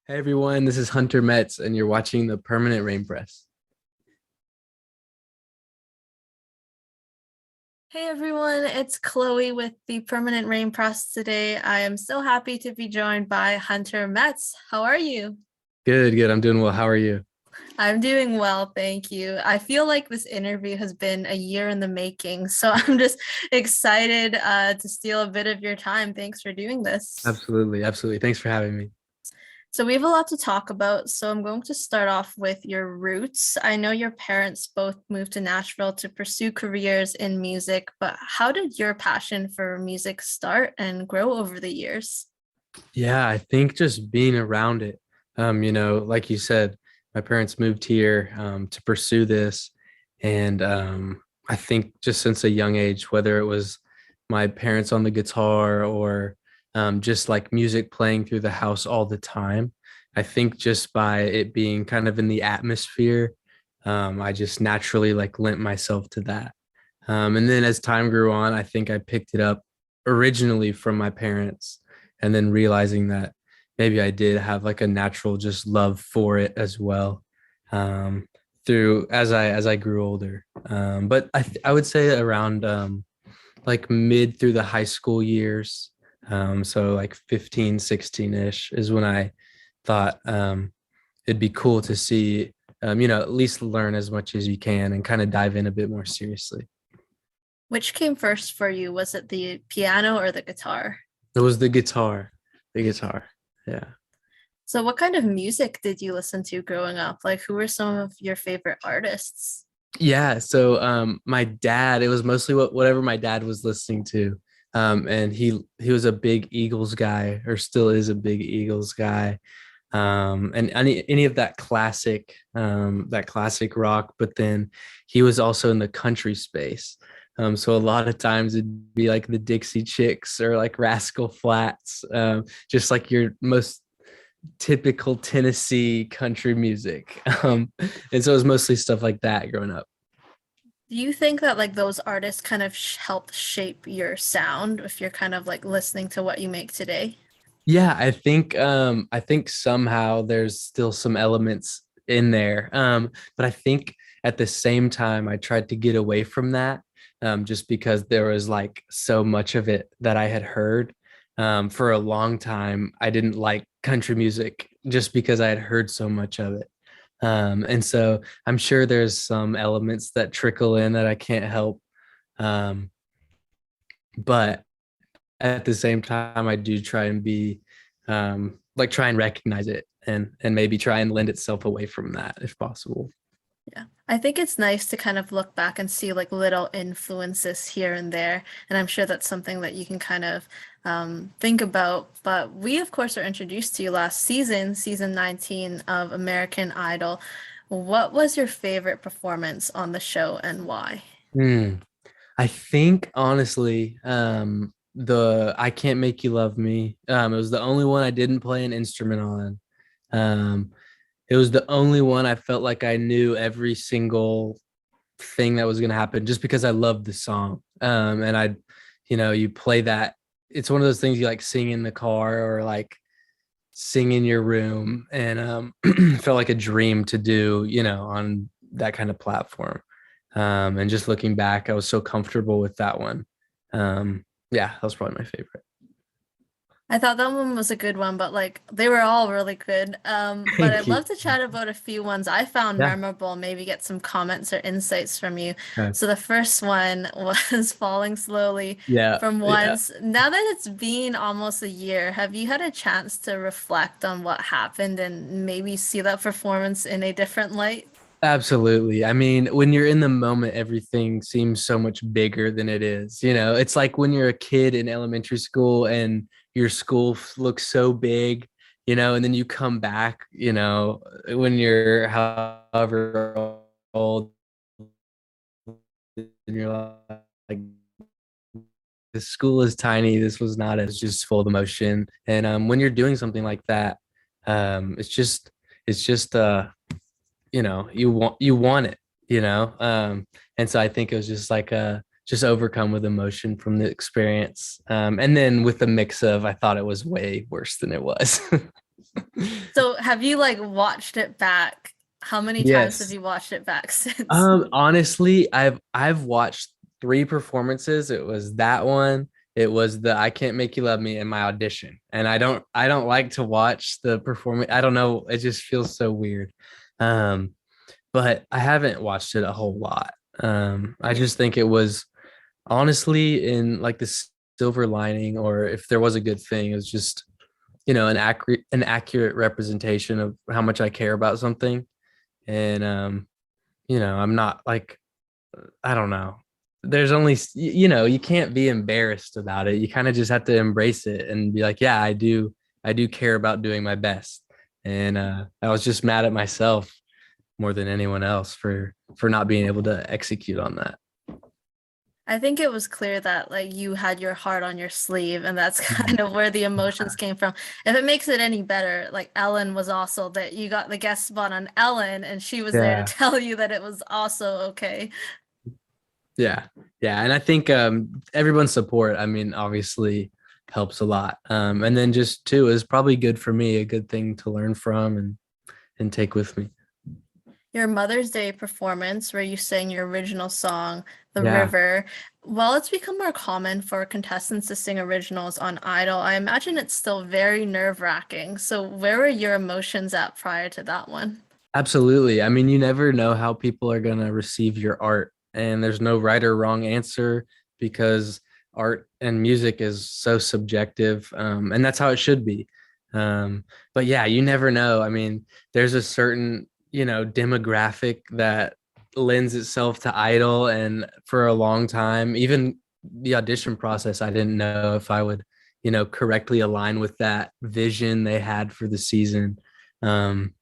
Hey everyone, this is Hunter Metz, and you're watching the Permanent Rain Press. Hey everyone, it's Chloe with the Permanent Rain Press today. I am so happy to be joined by Hunter Metz. How are you? Good, good. I'm doing well. How are you? I'm doing well, thank you. I feel like this interview has been a year in the making, so I'm just excited to steal a bit of your time. Thanks for doing this. Absolutely, absolutely. Thanks for having me. So we have a lot to talk about. So I'm going to start off with your roots. I know your parents both moved to Nashville to pursue careers in music, but how did your passion for music start and grow over the years? Yeah, I think just being around it. Like you said, my parents moved here to pursue this, and I think just since a young age, whether it was my parents on the guitar or just like music playing through the house all the time, I think just by it being kind of in the atmosphere, I just naturally like lent myself to that. And then as time grew on, I think I picked it up originally from my parents, and then realizing that maybe I did have like a natural just love for it as well, um, through as I grew older. But I would say around like mid through the high school years, so like 15, 16-ish is when I thought it'd be cool to see, at least learn as much as you can and kind of dive in a bit more seriously. Which came first for you? Was it the piano or the guitar? It was the guitar, the guitar. Yeah. So, what kind of music did you listen to growing up? Like, who were some of your favorite artists? Yeah. So my dad, it was mostly whatever my dad was listening to. And he was a big Eagles guy, or still is a big Eagles guy. And any of that classic rock, but then he was also in the country space. So a lot of times it'd be like the Dixie Chicks or like Rascal Flats, just like your most typical Tennessee country music. And so it was mostly stuff like that growing up. Do you think that like those artists kind of helped shape your sound if you're kind of like listening to what you make today? Yeah, I think somehow there's still some elements in there. But I think at the same time I tried to get away from that, just because there was like so much of it that I had heard. For a long time, I didn't like country music just because I had heard so much of it. And so I'm sure there's some elements that trickle in that I can't help. Um, but at the same time, I do try and be like try and recognize it and maybe try and lend itself away from that if possible. Yeah. I think it's nice to kind of look back and see like little influences here and there. And I'm sure that's something that you can kind of think about. But we, of course, are introduced to you last season, season 19 of American Idol. What was your favorite performance on the show and why? Hmm. I think honestly, the I Can't Make You Love Me. It was the only one I didn't play an instrument on. Um, it was the only one I felt like I knew every single thing that was going to happen just because I loved the song. And you play that. It's one of those things you like sing in the car or like sing in your room, and felt like a dream to do, on that kind of platform. And just looking back, I was so comfortable with that one. Yeah, that was probably my favorite. I thought that one was a good one, but like they were all really good. But Thank I'd you. love to chat about a few ones I found Yeah. memorable, maybe get some comments or insights from you. Okay. So the first one was Falling Slowly Yeah. from Yeah. Once. Now that it's been almost a year, have you had a chance to reflect on what happened and maybe see that performance in a different light? Absolutely. I mean, when you're in the moment, everything seems so much bigger than it is. It's like when you're a kid in elementary school and your school looks so big, and then you come back, when you're however old, and you're like, the school is tiny. This was not as just full of emotion. And when you're doing something like that, it's just you want it, and so I think it was just like a just overcome with emotion from the experience, and then with the mix of I thought it was way worse than it was. So have you like watched it back? How many times have Yes. you watched it back since? Honestly, I've watched three performances. It was that one. It was the I Can't Make You Love Me and my audition. And I don't like to watch the performance. I don't know. It just feels so weird. Um, but I haven't watched it a whole lot. I just think it was honestly in like the silver lining, or if there was a good thing, it was just, an accurate representation of how much I care about something. And I'm not like, I don't know. There's only, you can't be embarrassed about it. You kind of just have to embrace it and be like, yeah, I do care about doing my best. And I was just mad at myself more than anyone else for not being able to execute on that. I think it was clear that like you had your heart on your sleeve, and that's kind of where the emotions came from. If it makes it any better, like Ellen was also that you got the guest spot on Ellen, and she was there to Yeah. tell you that it was also okay. Yeah. Yeah. And I think everyone's support, I mean, obviously helps a lot. And then just too is probably good for me, a good thing to learn from and take with me. Your Mother's Day performance, where you sang your original song, The Yeah. River, while it's become more common for contestants to sing originals on Idol, I imagine it's still very nerve-wracking. So, where were your emotions at prior to that one? Absolutely. I mean, you never know how people are going to receive your art, and there's no right or wrong answer because art and music is so subjective, and that's how it should be. But yeah, you never know. I mean, there's a certain, demographic that lends itself to Idol, and for a long time, even the audition process, I didn't know if I would, correctly align with that vision they had for the season. Um,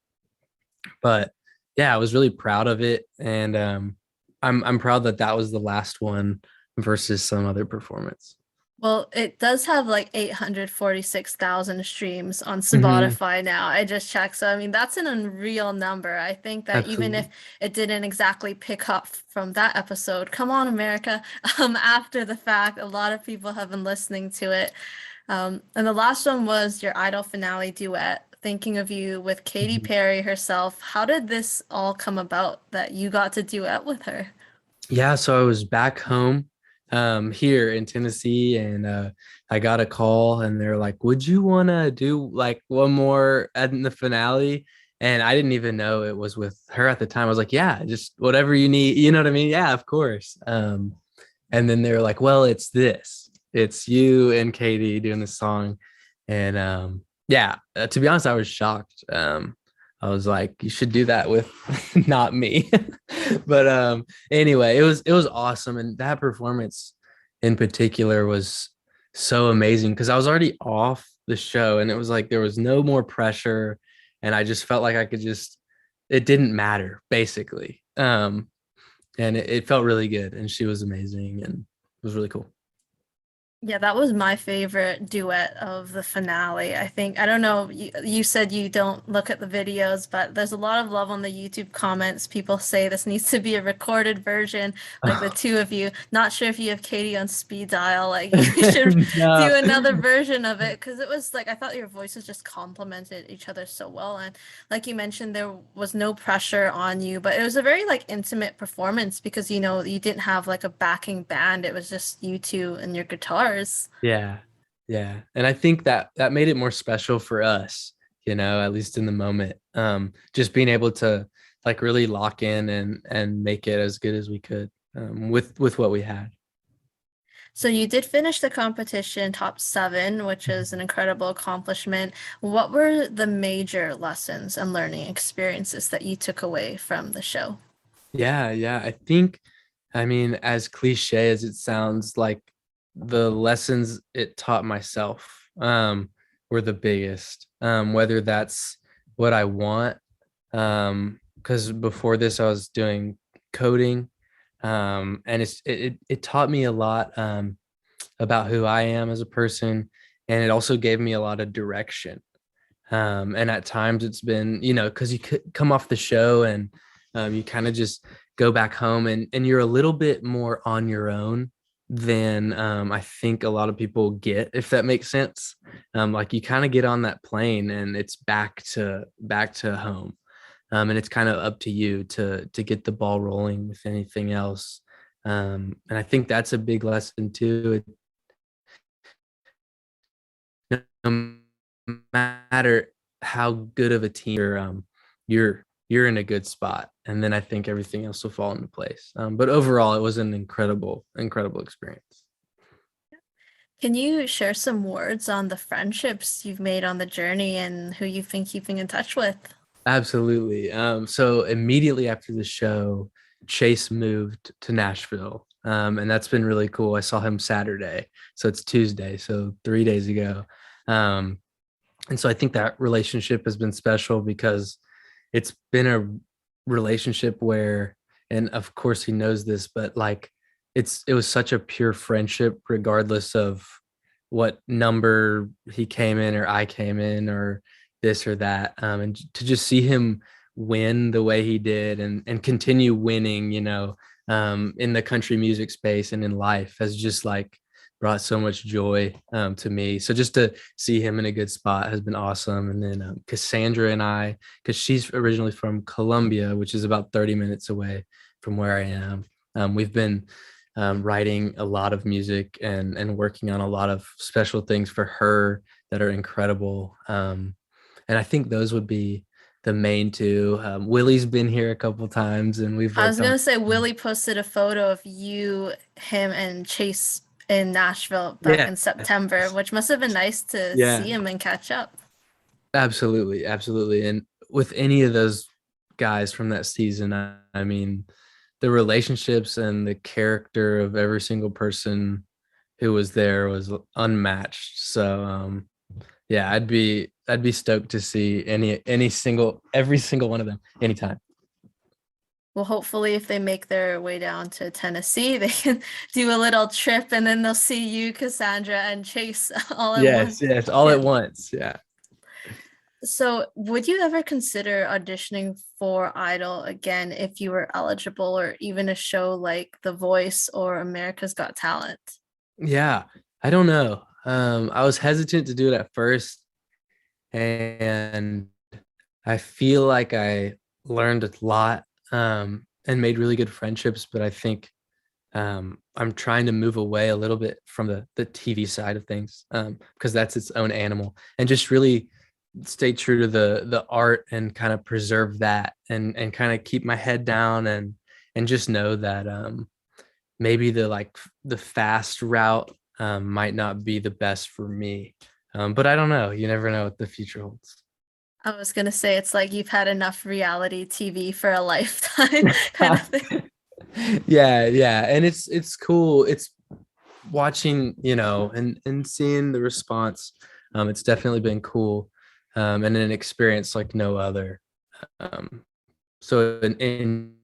but yeah, I was really proud of it, and I'm proud that that was the last one versus some other performance. Well, it does have like 846,000 streams on Hmm. Spotify now. I just checked. So, I mean, that's an unreal number. I think that even if Absolutely. it didn't exactly pick up from that episode, come on, America, after the fact, a lot of people have been listening to it. And the last one was your Idol finale duet, Thinking of You with Katy Mhm. Perry herself. How did this all come about that you got to duet with her? Yeah, so I was back home here in Tennessee, and I got a call and they're like, "Would you want to do like one more in the finale?" And I didn't even know it was with her at the time. I was like, "Yeah, just whatever you need." You know what I mean? Yeah, of course. And then they were like, "Well, it's this. It's you and Katie doing the song." And yeah, to be honest, I was shocked. I was like, "You should do that with not me." But anyway, it was awesome, and that performance in particular was so amazing because I was already off the show, and it was like there was no more pressure, and I just felt like I could just, it didn't matter basically. And it felt really good, and she was amazing, and it was really cool. Yeah, that was my favorite duet of the finale. I think, I don't know, you said you don't look at the videos, but there's a lot of love on the YouTube comments. People say this needs to be a recorded version, like the two of you. Not sure if you have Katie on speed dial, like you should No. do another version of it because it was like I thought your voices just complemented each other so well. And like you mentioned, there was no pressure on you, but it was a very like intimate performance because you didn't have like a backing band. It was just you two and your guitars. Yeah. Yeah. And I think that that made it more special for us, at least in the moment. Just being able to like really lock in and make it as good as we could, with what we had. So you did finish the competition top seven, which is an incredible accomplishment. What were the major lessons and learning experiences that you took away from the show? Yeah, yeah. I mean, as cliche as it sounds, like the lessons it taught myself were the biggest. Whether that's what I want, because before this I was doing coding, and it taught me a lot about who I am as a person, and it also gave me a lot of direction. And at times it's been, because you could come off the show and you kind of just go back home and you're a little bit more on your own than I think a lot of people get, if that makes sense. Like you kind of get on that plane and it's back to home. And it's kind of up to you to get the ball rolling with anything else. And I think that's a big lesson too. No matter how good of a team you're in a good spot, and then I think everything else will fall into place. But overall, it was an incredible experience. Can you share some words on the friendships you've made on the journey and who you've been keeping in touch with? Absolutely. So immediately after the show, Chase moved to Nashville. And that's been really cool. I saw him Saturday. So it's Tuesday. So 3 days ago. Um, and so I think that relationship has been special because it's been a relationship where, and of course he knows this, but like it was such a pure friendship, regardless of what number he came in or I came in or this or that. And to just see him win the way he did and continue winning, in the country music space and in life has just like brought so much joy to me. So just to see him in a good spot has been awesome. And then Cassandra and I, because she's originally from Columbia, which is about 30 minutes away from where I am, we've been writing a lot of music and working on a lot of special things for her that are incredible. And I think those would be the main two. Willie's been here a couple times, and we've I was worked on. gonna say Willie posted a photo of you, him, and Chase in Nashville back Yeah, in September, which must have been nice to yeah, see him and catch up. absolutely. And with any of those guys from that season, I mean, the relationships and the character of every single person who was there was unmatched. So yeah, I'd be stoked to see every single one of them anytime. Well, hopefully, if they make their way down to Tennessee, they can do a little trip and then they'll see you, Cassandra, and Chase all in one. Yes, all Yeah. at once. Yeah. So, would you ever consider auditioning for Idol again if you were eligible, or even a show like The Voice or America's Got Talent? Yeah. I don't know. I was hesitant to do it at first, and I feel like I learned a lot and made really good friendships, but I think I'm trying to move away a little bit from the TV side of things because that's its own animal, and just really stay true to the art and kind of preserve that and kind of keep my head down and just know that maybe the fast route might not be the best for me. But I don't know. You never know what the future holds. I was gonna say it's like you've had enough reality TV for a lifetime kind of thing. Yeah, and it's cool. It's watching, and seeing the response. It's definitely been cool, and an experience like no other. Um, so in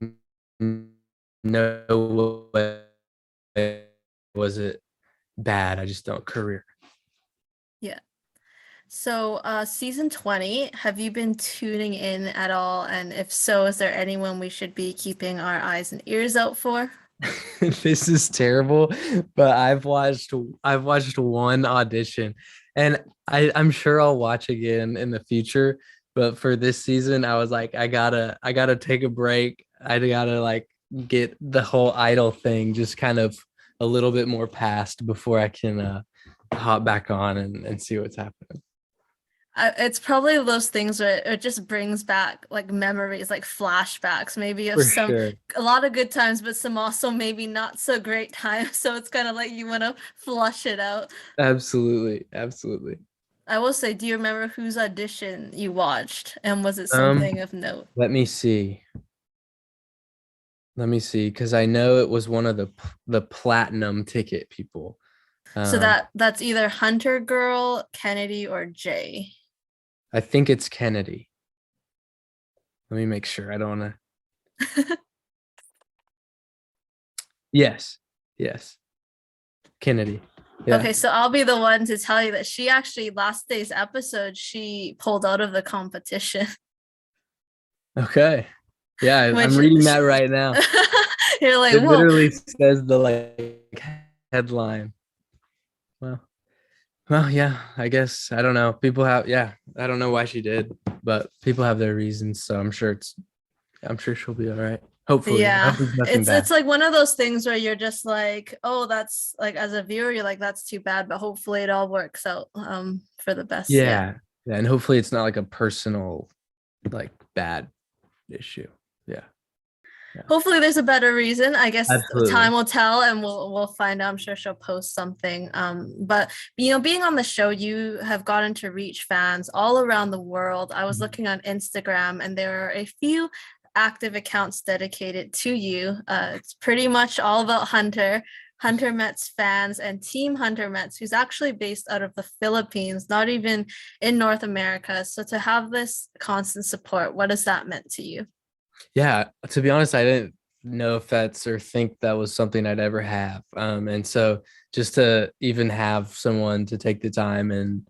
no way was it bad. I just don't career. Yeah. So, season 20, have you been tuning in at all? And if so, is there anyone we should be keeping our eyes and ears out for? This is terrible, but I've watched one audition, and I'm sure I'll watch again in the future. But for this season, I was like, I gotta take a break. I gotta like get the whole idol thing just kind of a little bit more past before I can hop back on and see what's happening. It's probably those things where it just brings back like memories, like flashbacks, maybe of For sure. a lot of good times, but some also maybe not so great times. So it's kind of like you want to flush it out. Absolutely. I will say, do you remember whose audition you watched? And was it Um, something of note? let me see. Let me see, because I know it was one of the platinum ticket people. So Um, that's either Hunter Girl, Kennedy, or Jay. I think it's Kennedy. Let me make sure. I don't want to. Yes, yes, Kennedy. Yeah. Okay, so I'll be the one to tell you that she actually last day's episode, she pulled out of the competition, Okay. Yeah, I'm which reading that right now. you're like, It whoa. literally says the like headline. Well, well, yeah, I guess I don't know. People have, yeah, I don't know why she did, but people have their reasons. So I'm sure she'll be all right. Hopefully, I Yeah, hope it's nothing it's bad. like one of those things where you're just like, oh, that's like as a viewer, you're like, that's too bad, but hopefully it all works out for the best. Yeah. Yeah, yeah, and hopefully it's not like a personal, like bad issue. Yeah, yeah, Hopefully there's a better reason. I guess time absolutely. will tell and we'll find out. I'm sure she'll post something. But being on the show, you have gotten to reach fans all around the world. I was Mhm. looking on Instagram and there are a few active accounts dedicated to you. It's pretty much all about Hunter Mets fans and Team Hunter Mets, who's actually based out of the Philippines, not even in North America. So to have this constant support, what has that meant to you? Yeah, to be honest, I didn't know if that's or think that was something I'd ever have. And so just to even have someone to take the time and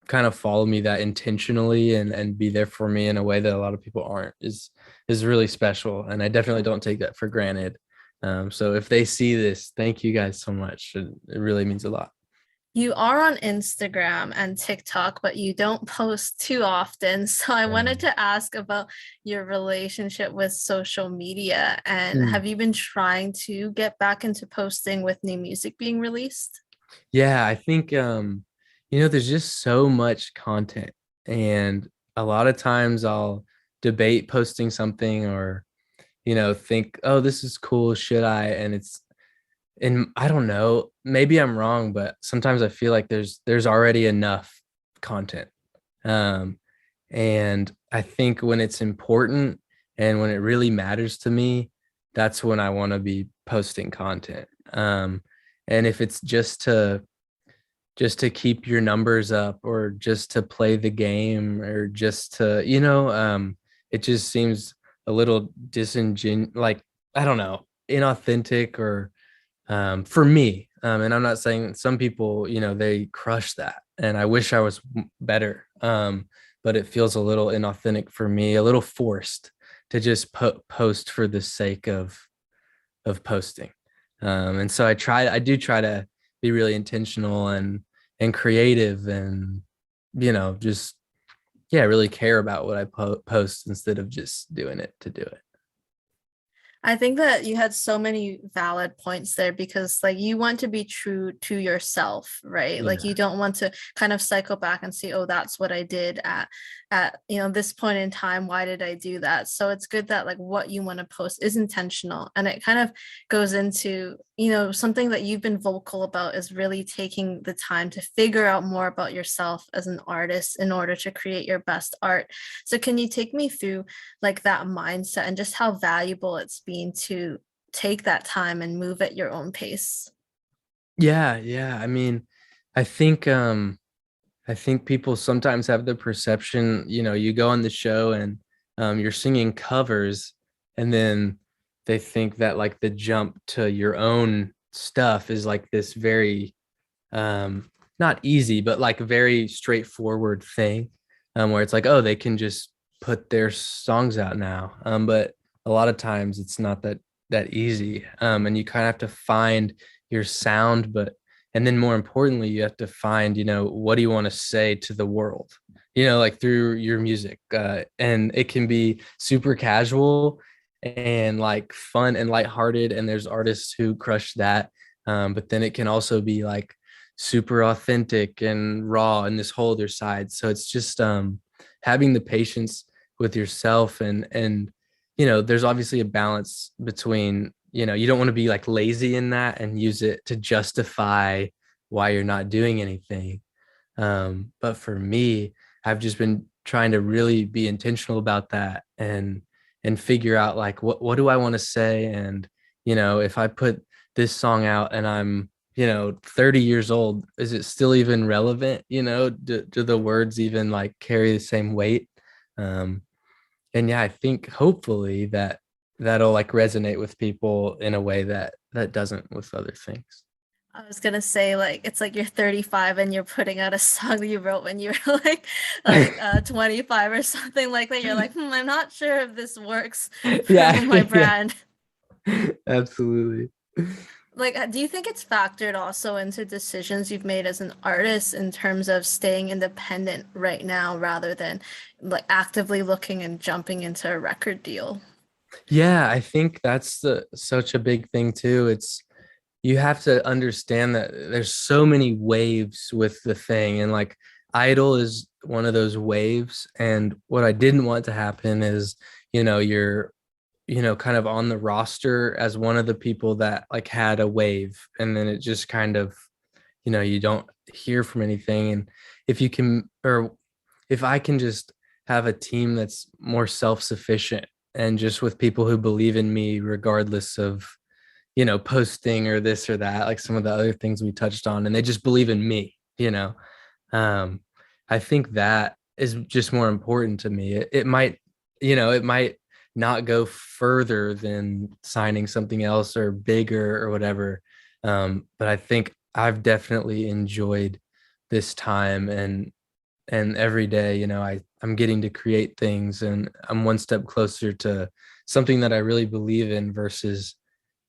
kind of follow me that intentionally and be there for me in a way that a lot of people aren't is really special. And I definitely don't take that for granted. So if they see this, thank you guys so much. It really means a lot. You are on Instagram and TikTok, but you don't post too often. So I wanted to ask about your relationship with social media. And Mm. have you been trying to get back into posting with new music being released? Yeah, I think there's just so much content, and a lot of times I'll debate posting something or think, oh, this is cool, should I? And I don't know, maybe I'm wrong, but sometimes I feel like there's already enough content. Um and I think when it's important and when it really matters to me, that's when I want to be posting content. And if it's just to keep your numbers up or just to play the game or just to it just seems a little disingen like I don't know, inauthentic or for me. And I'm not saying some people, they crush that and I wish I was better. But it feels a little inauthentic for me, a little forced to just post for the sake of posting. And so I do try to be really intentional and creative and, just, yeah, really care about what I post instead of just doing it to do it. I think that you had so many valid points there because like you want to be true to yourself, right? Like Yeah. you don't want to kind of cycle back and say, oh, that's what I did at this point in time. Why did I do that? So it's good that like what you want to post is intentional. And it kind of goes into, something that you've been vocal about is really taking the time to figure out more about yourself as an artist in order to create your best art. So can you take me through like that mindset and just how valuable it's been to take that time and move at your own pace? Yeah, yeah. I mean, I think I think people sometimes have the perception, you go on the show and you're singing covers, and then they think that like the jump to your own stuff is like this very not easy, but like a very straightforward thing, where it's like, oh, they can just put their songs out now. But a lot of times it's not that easy. And you kind of have to find your sound, but and then more importantly, you have to find, what do you want to say to the world, like through your music. And it can be super casual and like fun and lighthearted. And there's artists who crush that. But then it can also be like super authentic and raw and this whole other side. So it's just having the patience with yourself and there's obviously a balance between, you don't want to be like lazy in that and use it to justify why you're not doing anything. But for me, I've just been trying to really be intentional about that and figure out like what do I want to say, and if I put this song out and I'm 30 years old, is it still even relevant? Do the words even like carry the same weight? um and yeah, I think hopefully that'll like resonate with people in a way that doesn't with other things. I was gonna say like it's like you're 35 and you're putting out a song that you wrote when you were like 25 or something like that. You're like, I'm not sure if this works for Yeah, my yeah, brand. absolutely. Like, do you think it's factored also into decisions you've made as an artist in terms of staying independent right now rather than like actively looking and jumping into a record deal? Yeah, I think that's such a big thing too. It's you have to understand that there's so many waves with the thing, and like Idol is one of those waves. And what I didn't want to happen is, you're kind of on the roster as one of the people that like had a wave, and then it just kind of, you don't hear from anything. And if you can, or if I can just have a team that's more self-sufficient and just with people who believe in me regardless of, posting or this or that, like some of the other things we touched on, and they just believe in me, um, I think that is just more important to me. It might, it might not go further than signing something else or bigger or whatever. But I think I've definitely enjoyed this time, and every day, I'm getting to create things, and I'm one step closer to something that I really believe in versus,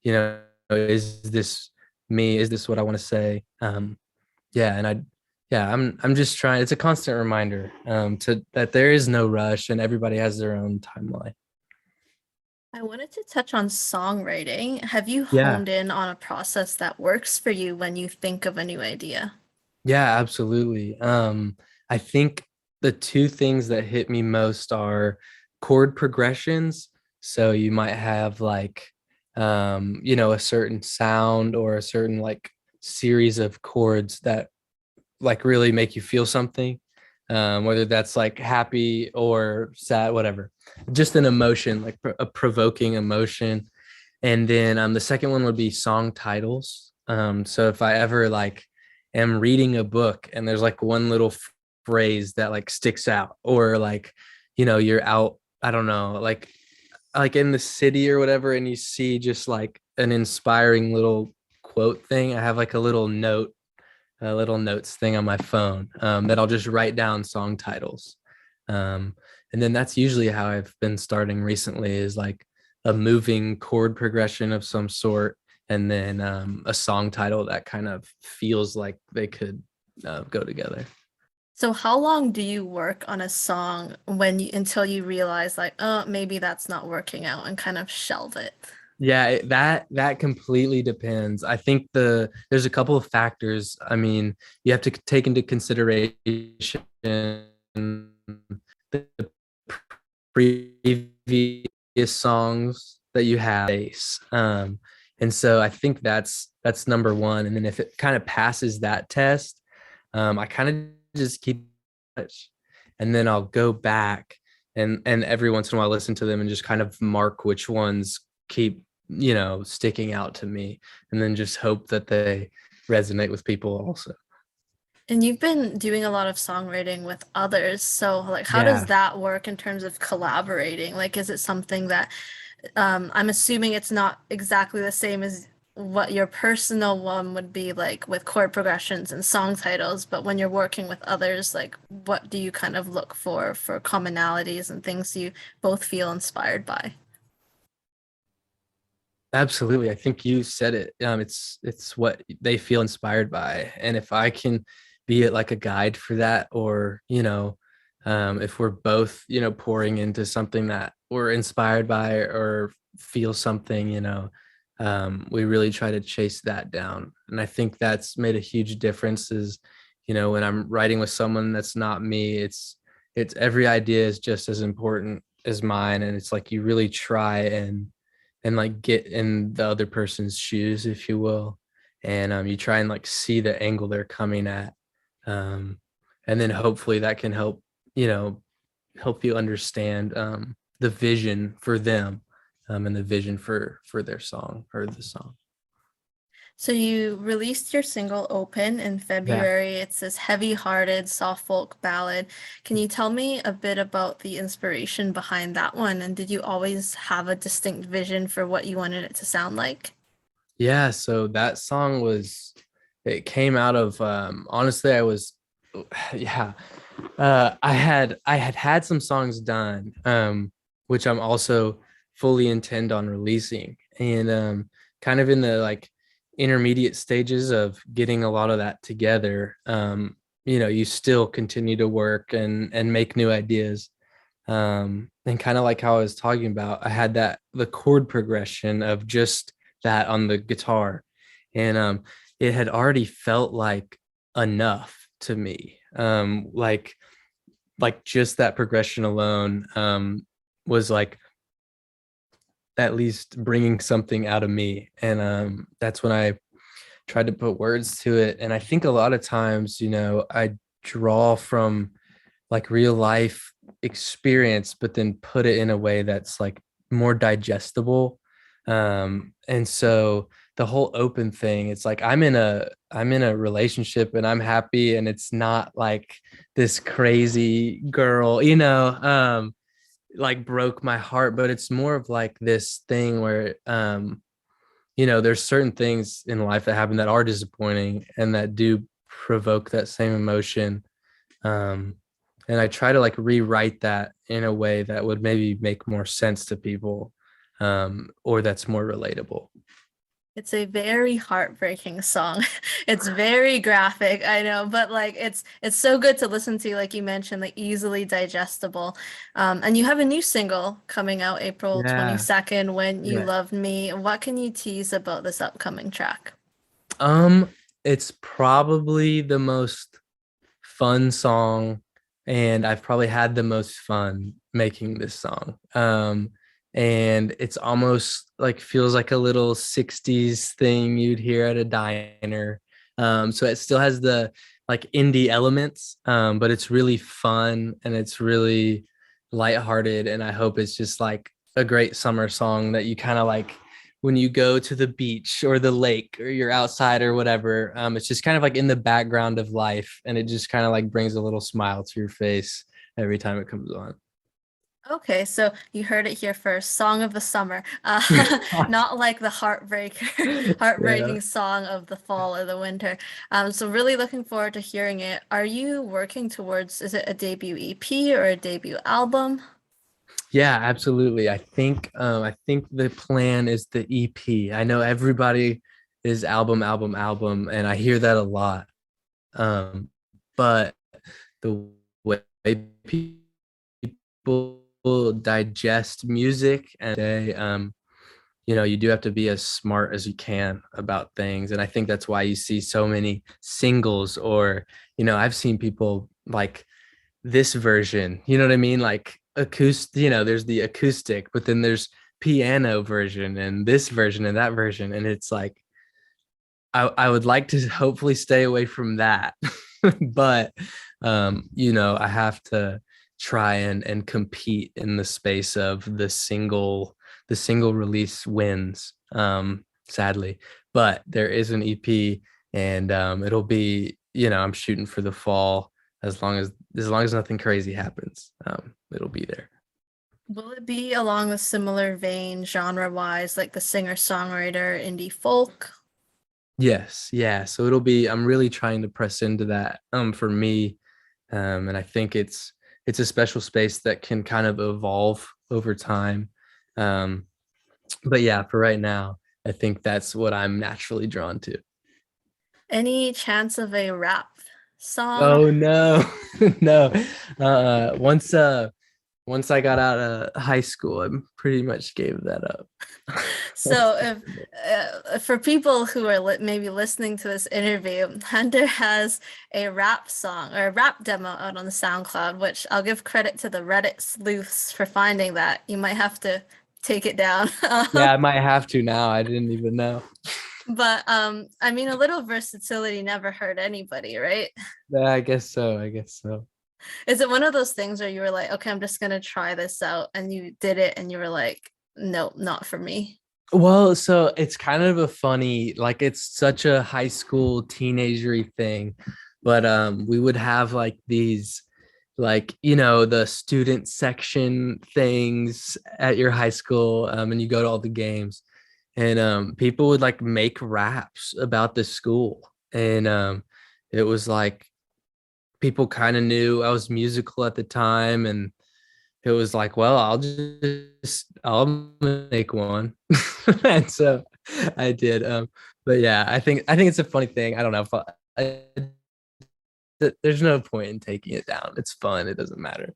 is this me? Is this what I want to say? Yeah, and I'm just trying. It's a constant reminder, to that there is no rush and everybody has their own timeline. I wanted to touch on songwriting. Have you Yeah. honed in on a process that works for you when you think of a new idea? Yeah, absolutely. I think the two things that hit me most are chord progressions. So you might have like, a certain sound or a certain like series of chords that like really make you feel something, whether that's like happy or sad, whatever, just an emotion, like a provoking emotion. And then the second one would be song titles. So if I ever like am reading a book and there's like one little phrase that like sticks out, or like, you're out, I don't know, like in the city or whatever, and you see just like an inspiring little quote thing, I have like a little notes thing on my phone, that I'll just write down song titles. And then that's usually how I've been starting recently, is like a moving chord progression of some sort, and then a song title that kind of feels like they could go together. So how long do you work on a song when you until you realize like, oh, maybe that's not working out and kind of shelve it? Yeah, that completely depends. I think there's a couple of factors. I mean, you have to take into consideration the previous songs that you have base. And so I think that's number one. And then if it kind of passes that test, I kind of just keep touch. And then I'll go back and every once in a while listen to them and just kind of mark which ones keep, sticking out to me, and then just hope that they resonate with people also. And you've been doing a lot of songwriting with others. So like how does Yeah. that work in terms of collaborating? Like is it something that I'm assuming it's not exactly the same as what your personal one would be like with chord progressions and song titles, but when you're working with others, like what do you kind of look for commonalities and things you both feel inspired by? Absolutely. I think you said it. It's what they feel inspired by. And if I can be it like a guide for that, or, if we're both, pouring into something that we're inspired by or feel something, we really try to chase that down. And I think that's made a huge difference is, when I'm writing with someone that's not me, it's every idea is just as important as mine. And it's like you really try and like get in the other person's shoes, if you will. And you try and like see the angle they're coming at. Um, and then hopefully that can help, you know, help you understand the vision for them, and the vision for their song or the song. So you released your single Open in Yeah. February. It's this heavy-hearted soft folk ballad. Can you tell me a bit about the inspiration behind that one? And did you always have a distinct vision for what you wanted it to sound like? Yeah, so that song was, it came out of, honestly, I was yeah, I had some songs done, which I'm also fully intend on releasing. And kind of in the like intermediate stages of getting a lot of that together, you still continue to work and make new ideas. And kind of like how I was talking about, I had the chord progression of just that on the guitar, and it had already felt like enough to me. Like just that progression alone was like at least bringing something out of me, and that's when I tried to put words to it. And I think a lot of times, I draw from like real life experience, but then put it in a way that's like more digestible. And so the whole open thing, it's like I'm in a relationship and I'm happy, and it's not like this crazy girl, like broke my heart, but it's more of like this thing where there's certain things in life that happen that are disappointing and that do provoke that same emotion. um and I try to like rewrite that in a way that would maybe make more sense to people, or that's more relatable. It's a very heartbreaking song. It's very graphic, I know, but like it's so good to listen to, like you mentioned, like easily digestible. And you have a new single coming out April Yeah, 22nd, When You yeah. Loved Me. What can you tease about this upcoming track? um it's probably the most fun song, and I've probably had the most fun making this song. And it's almost like feels like a little 60s thing you'd hear at a diner. So it still has the like indie elements, but it's really fun and it's really lighthearted. And I hope it's just like a great summer song that you kind of like when you go to the beach or the lake or you're outside or whatever. It's just kind of like in the background of life, and it just kind of like brings a little smile to your face every time it comes on. Okay, so you heard it here first. Song of the summer. Not like the Yeah. heartbreaking song of the fall or the winter. So really looking forward to hearing it. Are you working towards, is it a debut EP or a debut album? Yeah, absolutely. I think the plan is the EP. I know everybody is album, album, album, and I hear that a lot. But the way people digest music and they you do have to be as smart as you can about things. And I think that's why you see so many singles, or I've seen people like this version, you know what I mean? Like acoustic, there's the acoustic, but then there's piano version and this version and that version. And it's like, I would like to hopefully stay away from that. But, I have to try and compete in the space of the single release wins, sadly. But there is an EP, and it'll be, I'm shooting for the fall, as long as nothing crazy happens. It'll be there. Will it be along a similar vein, genre-wise, like the singer-songwriter, indie folk? Yes, yeah. So it'll be. I'm really trying to press into that. For me, and I think it's a special space that can kind of evolve over time. Um, but yeah, for right now, I think that's what I'm naturally drawn to. Any chance of a rap song? Oh no, no. Once I got out of high school, I pretty much gave that up. So, if for people who are maybe listening to this interview, Hunter has a rap song or a rap demo out on the SoundCloud, which I'll give credit to the Reddit sleuths for finding that. You might have to take it down. Yeah, I might have to now. I didn't even know. But I mean, a little versatility never hurt anybody, right? Yeah, I guess so. I guess so. Is it one of those things where you were like, okay, I'm just gonna try this out, and you did it, and you were like, nope, not for me. Well, so it's kind of a funny, like it's such a high school teenagery thing, but we would have like these like the student section things at your high school, and you go to all the games, and people would like make raps about the school, and it was like people kind of knew I was musical at the time, and it was like, well, I'll make one. And so I did. But yeah, I think it's a funny thing. I don't know if there's no point in taking it down. It's fun. It doesn't matter.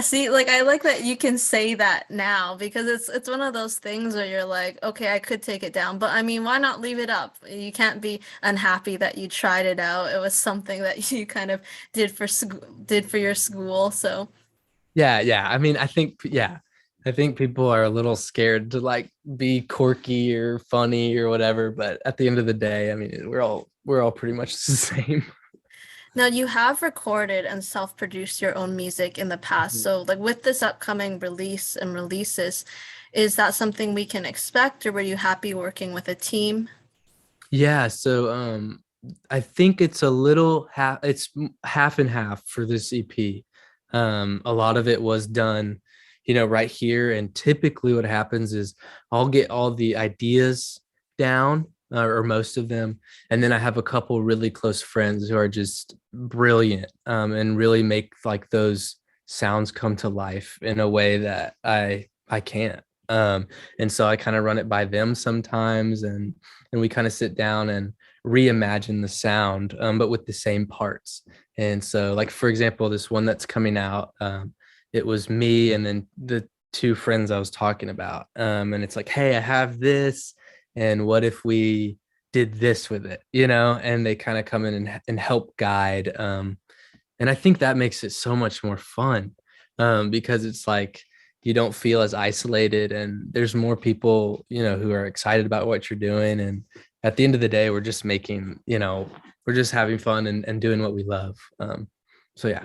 See, like I like that you can say that now because it's one of those things where you're like, okay, I could take it down, but I mean, why not leave it up? You can't be unhappy that you tried it out. It was something that you kind of did for your school, so Yeah, yeah. I mean, I think people are a little scared to like be quirky or funny or whatever, but at the end of the day, I mean, we're all pretty much the same. now you have recorded and self-produced your own music in the past. So like with this upcoming release and releases, is that something we can expect or were you happy working with a team? Yeah, so I think it's a little half it's half and half for this EP. A lot of it was done, right here, and typically what happens is I'll get all the ideas down, or most of them, and then I have a couple really close friends who are just brilliant, and really make like those sounds come to life in a way that I can't. And so I kind of run it by them sometimes, and we kind of sit down and reimagine the sound, but with the same parts. And so, like for example, this one that's coming out, it was me and then the two friends I was talking about, and it's like, hey, I have this, and what if we did this with it, And they kind of come in and help guide, and I think that makes it so much more fun, because it's like you don't feel as isolated, and there's more people, who are excited about what you're doing. And at the end of the day, we're just making, we're just having fun and doing what we love. So yeah.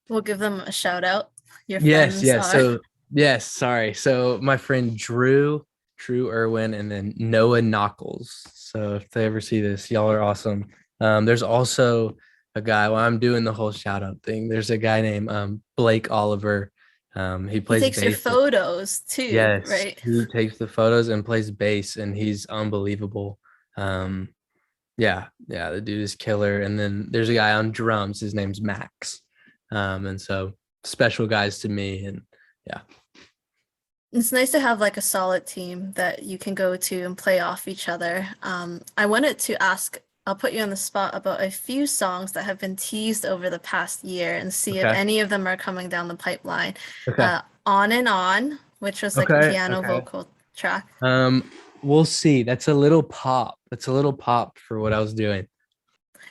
We'll give them a shout out. Your Yes, friends yes. are. So yes, sorry. So my friend Drew Irwin, and then Noah Knuckles. So if they ever see this, y'all are awesome. There's also a guy, while I'm doing the whole shout out thing, there's a guy named Blake Oliver. He He plays takes your bass. photos too, Yes, right? he takes the photos and plays bass, and he's unbelievable. Um, yeah, yeah, the dude is killer. And then there's a guy on drums. His name's Max. And so special guys to me, and yeah. It's nice to have like a solid team that you can go to and play off each other. I wanted to ask, I'll put you on the spot about a few songs that have been teased over the past year and see if Okay. any of them are coming down the pipeline. Okay. On and On, which was like a Okay. piano Okay. vocal track. We'll see. That's a little pop. That's a little pop for what I was doing.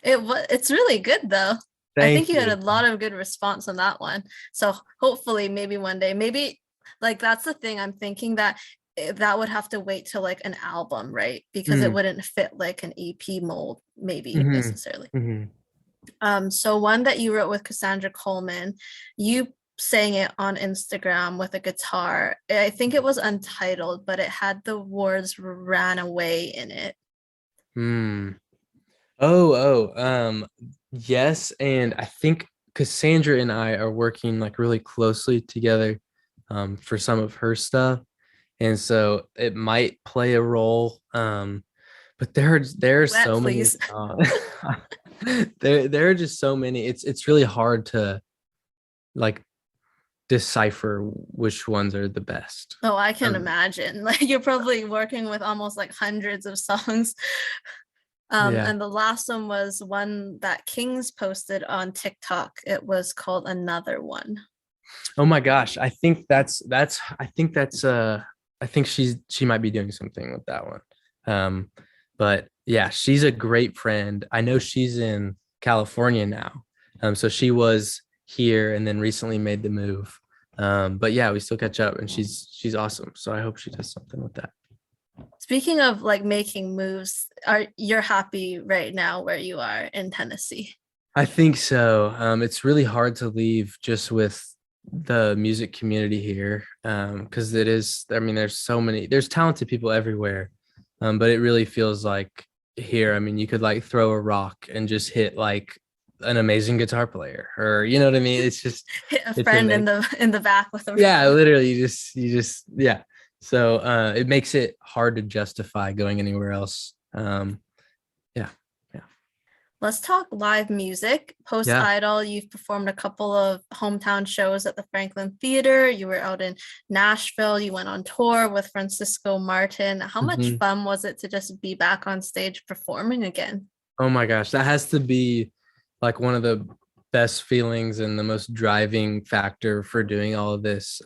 It's really good though. I think Thank you had you. a lot of good response on that one. So hopefully maybe one day, maybe like that's the thing I'm thinking that that would have to wait till like an album, right? Because it Mm, wouldn't fit like an EP mold, maybe hmm necessarily. hmm So one that you wrote with Cassandra Coleman, you sang it on Instagram with a guitar. I think it was untitled, but it had the words ran away in it. Hmm. Oh, yes. And I think Cassandra and I are working like really closely together, for some of her stuff. And so it might play a role. But there are Wet, so many please. songs. There are just so many. It's really hard to like decipher which ones are the best. Oh, I can Um, imagine. Like you're probably working with almost like hundreds of songs. yeah. And the last one was one that Kings posted on TikTok. It was called Another One. Oh my gosh. I think she might be doing something with that one. But yeah, she's a great friend. I know she's in California now. So she was here and then recently made the move. But yeah, we still catch up, and she's awesome. So I hope she does something with that. Speaking of like making moves, are you're happy right now where you are in Tennessee? I think so. It's really hard to leave just with the music community here, because it is. I mean, there's talented people everywhere, but it really feels like here. I mean, you could like throw a rock and just hit like an amazing guitar player, or you know what I mean. Hit a It's friend amazing. in the back with a Yeah, rock. literally, you just yeah. So it makes it hard to justify going anywhere else. Yeah, yeah. Let's talk live music. Post Yeah. Idol, you've performed a couple of hometown shows at the Franklin Theater. You were out in Nashville. You went on tour with Francisco Martin. How much Mhm. fun was it to just be back on stage performing again? Oh my gosh, that has to be like one of the best feelings and the most driving factor for doing all of this,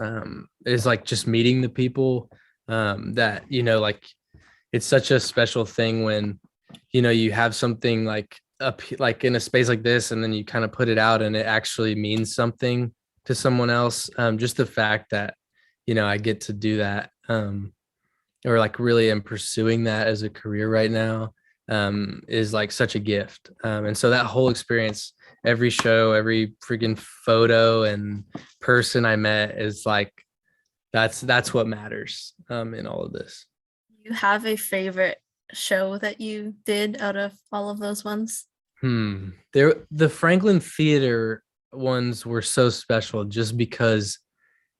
is like just meeting the people, that, like it's such a special thing when, you have something like up like in a space like this, and then you kind of put it out and it actually means something to someone else. Just the fact that, I get to do that, or like really am pursuing that as a career right now, is like such a gift. And so that whole experience, every show, every freaking photo and person I met is like, that's what matters, in all of this. You have a favorite show that you did out of all of those ones? The Franklin Theater ones were so special just because,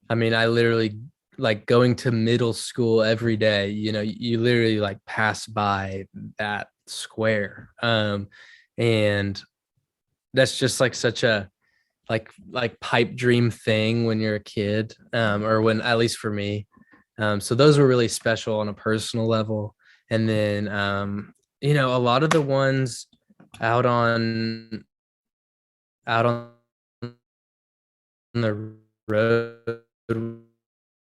I mean, I literally, like, going to middle school every day, you literally like pass by that square. And that's just like such a like pipe dream thing when you're a kid, or when, at least for me. So those were really special on a personal level. And then, a lot of the ones out on out on the road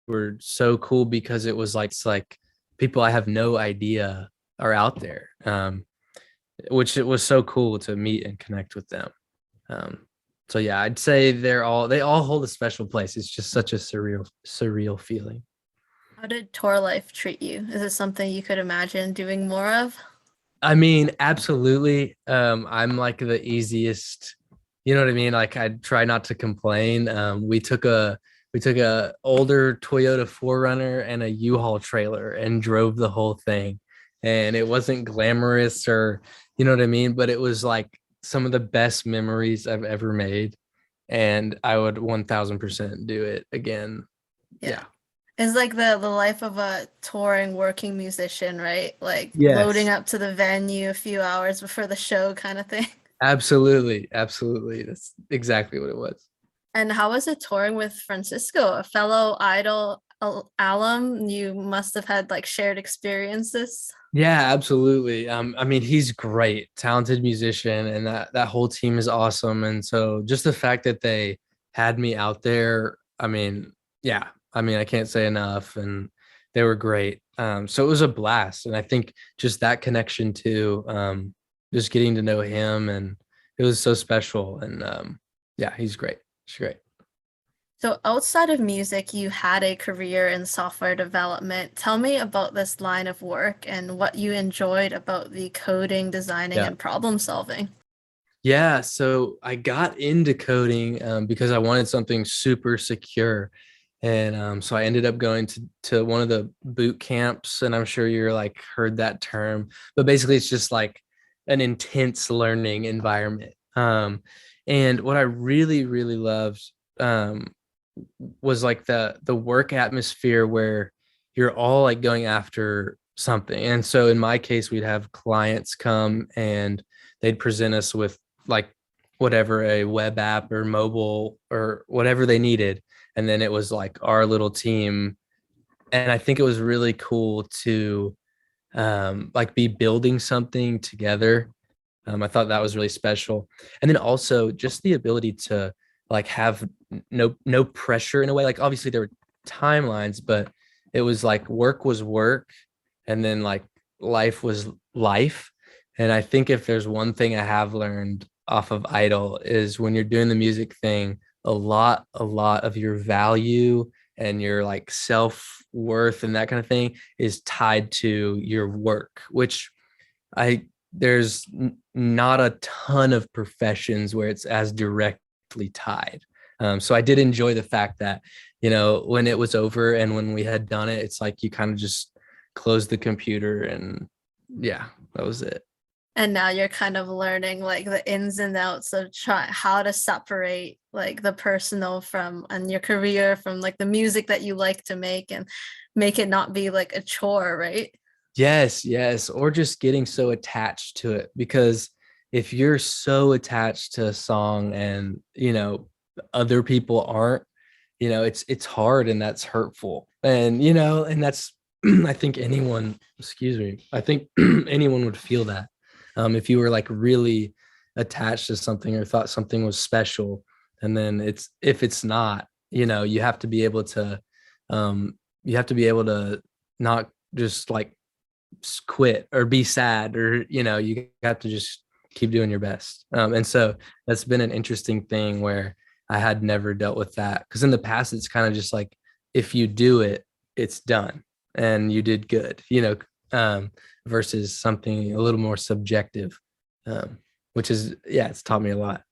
were so cool because it was like, it's like people I have no idea are out there, which it was so cool to meet and connect with them. So yeah, I'd say they all hold a special place. It's just such a surreal feeling. How did tour life treat you? Is it something you could imagine doing more of? I mean, absolutely. I'm like the easiest, you know what I mean? Like, I try not to complain. We took a older Toyota 4Runner and a U-Haul trailer and drove the whole thing. And it wasn't glamorous, or, you know what I mean? But it was like some of the best memories I've ever made. And I would 1000% do it again. Yeah. Yeah. It's like the life of a touring working musician, right? Like loading Yes. up to the venue a few hours before the show kind of thing. Absolutely. Absolutely. That's exactly what it was. And how was it touring with Francisco, a fellow Idol alum? You must have had like shared experiences. Yeah, absolutely. I mean, he's great, talented musician, and that whole team is awesome. And so just the fact that they had me out there, I mean, yeah, I mean, I can't say enough, and they were great. So it was a blast, and I think just that connection too, just getting to know him, and it was so special. And yeah, he's great. He's great. So outside of music, you had a career in software development. Tell me about this line of work and what you enjoyed about the coding, designing, Yeah. and problem solving. Yeah, so I got into coding, because I wanted something super secure. And so I ended up going to one of the boot camps, and I'm sure you're like heard that term, but basically it's just like an intense learning environment. And what I really, really loved, was like the work atmosphere where you're all like going after something. And so in my case, we'd have clients come and they'd present us with like whatever, a web app or mobile or whatever they needed. And then it was like our little team. And I think it was really cool to, like, be building something together. I thought that was really special. And then also just the ability to like have no pressure in a way. Like, obviously there were timelines, but it was like work was work, and then like life was life. And I think if there's one thing I have learned off of Idol is when you're doing the music thing, a lot of your value and your like self-worth and that kind of thing is tied to your work, which I there's not a ton of professions where it's as directly tied. So I did enjoy the fact that, when it was over and when we had done it, it's like you kind of just closed the computer, and yeah, that was it. And now you're kind of learning like the ins and outs of how to separate like the personal from and your career from like the music that you like to make and make it not be like a chore, right? Yes, yes, or just getting so attached to it because if you're so attached to a song and, other people aren't, it's hard and that's hurtful. And, and that's, I think anyone, excuse me, I think anyone would feel that. If you were like really attached to something or thought something was special, and then if it's not, you have to be able to, you have to be able to not just like quit or be sad, or you have to just keep doing your best. And so that's been an interesting thing where I had never dealt with that, because in the past it's kind of just like, if you do it, it's done and you did good, versus something a little more subjective, which is, yeah, it's taught me a lot.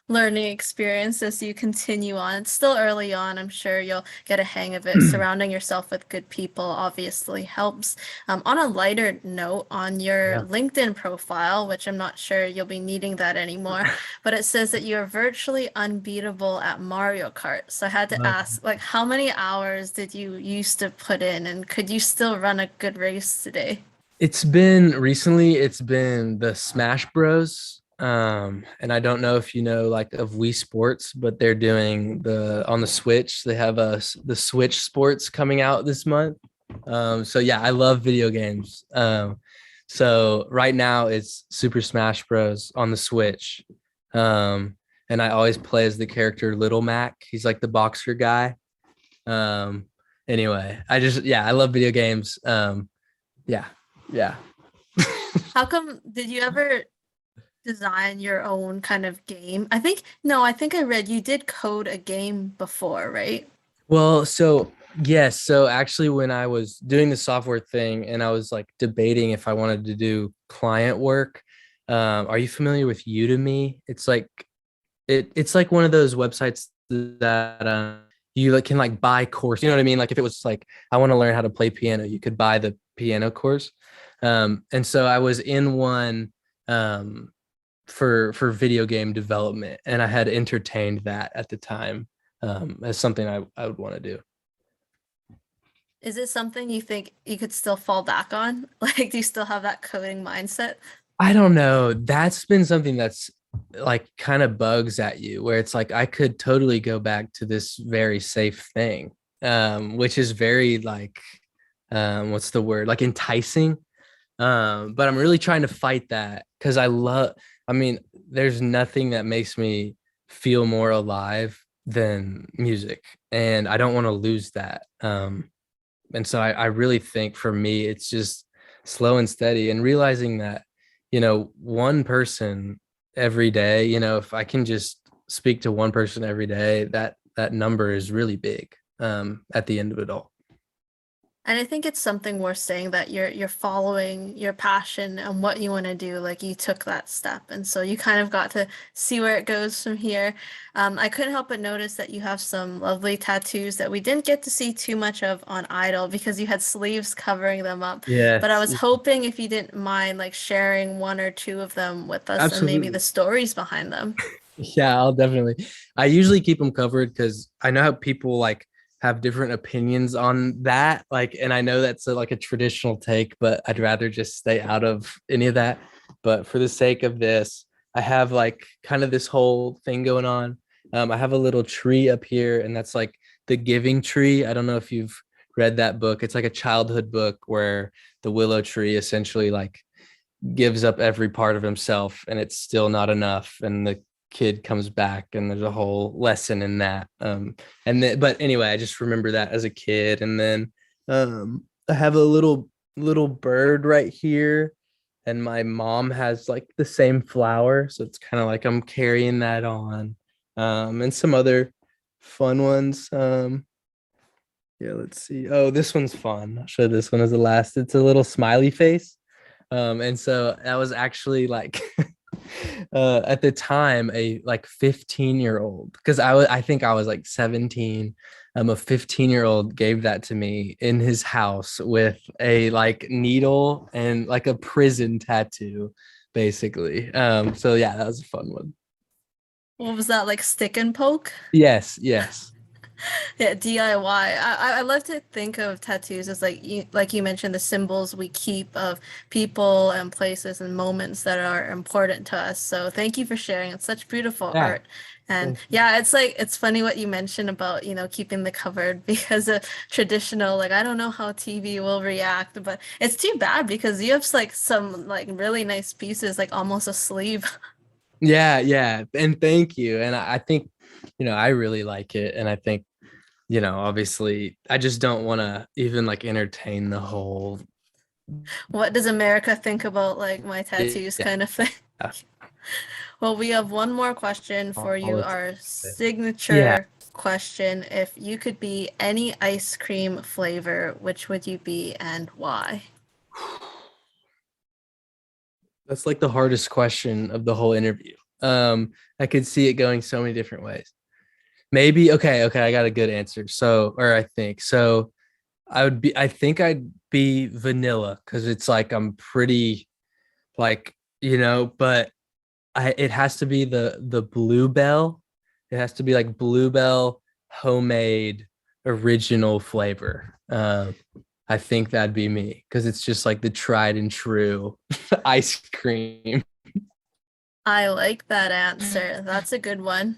Learning experience as you continue on. It's still early on. I'm sure you'll get a hang of it. Surrounding yourself with good people obviously helps. On a lighter note, on your Yeah. LinkedIn profile, which I'm not sure you'll be needing that anymore, but it says that you're virtually unbeatable at Mario Kart. So I had to ask, like, how many hours did you used to put in, and could you still run a good race today? It's been the Smash Bros. And I don't know if you know like of Wii Sports, but they're doing on the Switch. They have the Switch Sports coming out this month. So yeah, I love video games. So right now it's Super Smash Bros. On the Switch. And I always play as the character Little Mac. He's like the boxer guy. Um, anyway, I love video games. Yeah, yeah. How come did you ever design your own kind of game? I think, no, I think I read you did code a game before, right? Well, so yes, so actually when I was doing the software thing and I was like debating if I wanted to do client work, are you familiar with Udemy? It's like one of those websites that you like can like buy course. You know what I mean? Like if it was like I want to learn how to play piano, you could buy the piano course. And so I was in one for video game development, and I had entertained that at the time, as something I would want to do. Is it something you think you could still fall back on? Like, do you still have that coding mindset? I don't know. That's been something that's like kind of bugs at you, where it's like I could totally go back to this very safe thing, which is very like, what's the word? Like enticing. But I'm really trying to fight that because I mean, there's nothing that makes me feel more alive than music, and I don't want to lose that. And so I really think for me, it's just slow and steady and realizing that, one person every day, if I can just speak to one person every day, that number is really big, at the end of it all. And I think it's something worth saying that you're following your passion and what you want to do. Like you took that step, and so you kind of got to see where it goes from here. I couldn't help but notice that you have some lovely tattoos that we didn't get to see too much of on Idol because you had sleeves covering them up. But I Yes, was hoping if you didn't mind, like sharing one or two of them with us and maybe the absolutely. stories behind them. Yeah, I'll definitely. I usually keep them covered because I know how people like have different opinions on that. Like, and I know that's like a traditional take, but I'd rather just stay out of any of that. But for the sake of this, I have like kind of this whole thing going on. I have a little tree up here, and that's like the Giving Tree. I don't know if you've read that book. It's like a childhood book where the willow tree essentially like gives up every part of himself and it's still not enough, and the kid comes back and there's a whole lesson in that. And then but anyway, I just remember that as a kid. And then I have a little bird right here, and my mom has like the same flower, so it's kind of like I'm carrying that on. And some other fun ones. Yeah, let's see. Oh, this one's fun. I'll show this one as the last. It's a little smiley face. And so that was actually like at the time a like 15-year-old, because I think I was like 17. A 15-year-old gave that to me in his house with a like needle and like a prison tattoo, basically. So yeah, that was a fun one. What was that, like stick and poke? Yes, yes. Yeah, DIY. I love to think of tattoos as like you mentioned, the symbols we keep of people and places and moments that are important to us. So thank you for sharing. It's such beautiful Yeah. art. And Thank you. yeah, it's like it's funny what you mentioned about, keeping the cupboard because of traditional, like I don't know how TV will react, but it's too bad because you have like some like really nice pieces, like almost a sleeve. Yeah, yeah. And thank you. And I think, I really like it. And I think, obviously I just don't want to even like entertain the whole, What does America think about like my tattoos yeah, kind of thing? Well, we have one more question for you, politics. our Yeah. signature question. If you could be any ice cream flavor, which would you be and why? That's like the hardest question of the whole interview. I could see it going so many different ways. Maybe, okay, I got a good answer. I think so. I think I'd be vanilla because it's like I'm pretty like, but it has to be the bluebell. It has to be like bluebell homemade original flavor. I think that'd be me because it's just like the tried and true ice cream. I like that answer. That's a good one.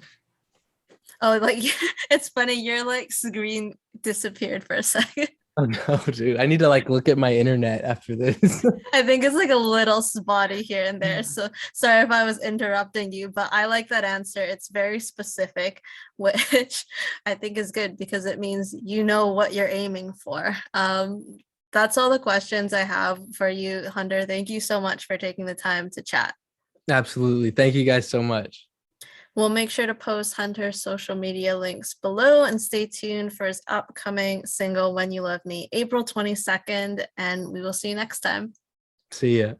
Oh, like it's funny, your like screen disappeared for a second. Oh no, dude. I need to like look at my internet after this. I think it's like a little spotty here and there. So sorry if I was interrupting you, but I like that answer. It's very specific, which I think is good because it means you know what you're aiming for. That's all the questions I have for you, Hunter. Thank you so much for taking the time to chat. Absolutely. Thank you guys so much. We'll make sure to post Hunter's social media links below and stay tuned for his upcoming single, When You Love Me, April 22nd. And we will see you next time. See ya.